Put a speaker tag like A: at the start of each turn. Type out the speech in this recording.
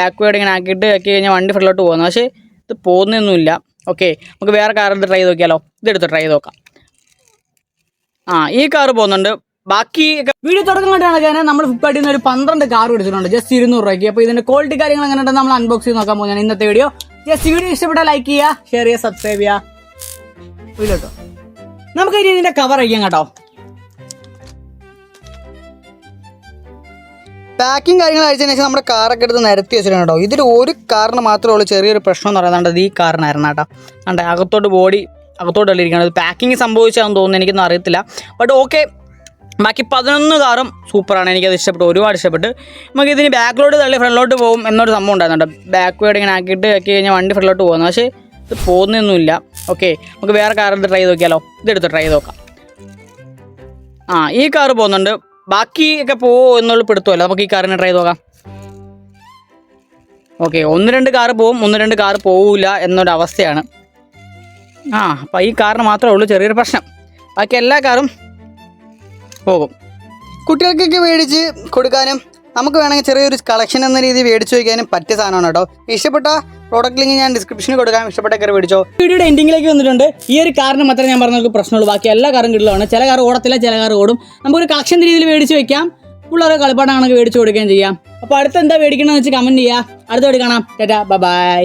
A: Backward ഇങ്ങനെ ആക്കി കഴിഞ്ഞാൽ വണ്ടി ഫ്രണ്ടിലോട്ട് പോകുന്നത്. പക്ഷേ ഇത് പോകുന്നൊന്നുമില്ല. ഓക്കെ, നമുക്ക് വേറെ കാർ എടുത്ത് ട്രൈ ചെയ്ത് നോക്കിയാലോ. ഇതെടുത്ത് ട്രൈ ചെയ്ത് നോക്കാം. ഈ കാറ് പോകുന്നുണ്ട്. ബാക്കി വീഡിയോ തുടക്കം കണ്ടാണ് നമ്മൾ ഫ്ലിപ്കാർട്ടിൽ നിന്ന് ഒരു 12 കാർ എടുത്തിട്ടുണ്ട് ജസ്റ്റ് 200 രൂപയ്ക്ക്. അപ്പോൾ ഇതിന്റെ ക്വാളിറ്റി കാര്യങ്ങൾ എങ്ങനെ ഉണ്ടെന്ന് നമ്മൾ അൺബോക്സ് ചെയ്ത് നോക്കാൻ പോകുന്നത് ഇന്നത്തെ വീഡിയോ. ജസ്റ്റ് വീഡിയോ ഇഷ്ടപ്പെട്ടാൽ ലൈക്ക് ചെയ്യുക, ഷെയർ ചെയ്യുക, സബ്സ്ക്രൈബ് ചെയ്യുക. കേട്ടോ നമുക്ക് ഇനി ഇതിന്റെ കവർ അയക്കാം കേട്ടോ. പാക്കിങ് കാര്യങ്ങൾ അയച്ചതിന് ശേഷം നമ്മുടെ കാറൊക്കെ എടുത്ത് നിരത്തി വെച്ചിട്ടുണ്ട് കേട്ടോ. ഇതിൽ ഒരു കാറിന് മാത്രമേ ഉള്ളൂ ചെറിയൊരു പ്രശ്നം എന്ന് പറയുന്നത് ഈ കാറിനായിരുന്നു കേട്ടോ. കണ്ടേ അകത്തോട്ട് ഇരിക്കുകയാണ്. പാക്കിങ് സംഭവിച്ചാണെന്ന് തോന്നുന്നു, എനിക്കൊന്നും അറിയത്തില്ല. ബട്ട് ഓക്കെ, ബാക്കി 11 കാറും സൂപ്പറാണ്. എനിക്കത് ഇഷ്ടപ്പെട്ടു, ഒരുപാട് ഇഷ്ടപ്പെട്ട്. നമുക്ക് ഇതിന് ബാക്കിലോട്ട് തള്ളി ഫ്രണ്ടിലോട്ട് പോകും എന്നൊരു സംഭവം ഉണ്ടായിരുന്നുണ്ട്. ബാക്ക്വേർഡ് ഇങ്ങനെ ആക്കി കഴിഞ്ഞാൽ വണ്ടി ഫ്രണ്ടിലോട്ട് പോകുന്നത്. പക്ഷേ ഇത് പോകുന്നൊന്നുമില്ല. ഓക്കെ, നമുക്ക് വേറെ കാർ എടുത്ത് ട്രൈ ചെയ്ത് നോക്കിയാലോ. ഇതെടുത്ത് ട്രൈ ചെയ്ത് നോക്കാം. ഈ കാറ് പോകുന്നുണ്ട്. ബാക്കിയൊക്കെ പോകുമോ എന്നുള്ള പിടുത്തമല്ല. നമുക്ക് ഈ കാറിനെ ട്രൈ ചെയ്ത് നോക്കാം. ഓക്കെ, 1-2 കാറ് പോവും, 1-2 കാറ് പോവില്ല എന്നൊരവസ്ഥയാണ്. അപ്പോൾ ഈ കാറിന് മാത്രമേ ഉള്ളൂ ചെറിയൊരു പ്രശ്നം. ബാക്കി എല്ലാ കാറും പോകും. കുട്ടികൾക്കൊക്കെ മേടിച്ച് കൊടുക്കാനും നമുക്ക് വേണമെങ്കിൽ ചെറിയൊരു കളക്ഷൻ എന്ന രീതിയിൽ മേടിച്ച് വയ്ക്കാനും പറ്റിയ സാധനമാണ് കേട്ടോ. ഇഷ്ടപ്പെട്ട പ്രോഡക്റ്റ് ലിങ്ക് ഞാൻ ഡിസ്ക്രിപ്ഷനിൽ കൊടുക്കാം. ഇഷ്ടപ്പെട്ട കയറി മേടിച്ചോ. വീഡിയോയുടെ എൻഡിങ്ങിലേക്ക് വന്നിട്ടുണ്ട്. ഈ ഒരു കാറിന് മാത്രമേ ഞാൻ പറഞ്ഞ പ്രശ്നമുള്ളൂ. ബാക്കി എല്ലാ കാറും കിട്ടുന്നതാണ്. ചില കാർ ഓടത്തില്ല, ചില കാർ ഓടും. നമുക്കൊരു കളക്ഷൻ രീതിയിൽ മേടിച്ച് വയ്ക്കാം. പിള്ളേരെ കളിപ്പാട്ടം കണക്ക് മേടിച്ച് കൊടുക്കുകയും ചെയ്യാം. അപ്പോൾ അടുത്ത് എന്താ മേടിക്കണമെന്ന് വെച്ച് കമൻറ്റ് ചെയ്യുക. അടുത്ത വീഡിയോ കാണാം. ടാറ്റാ, ബൈ.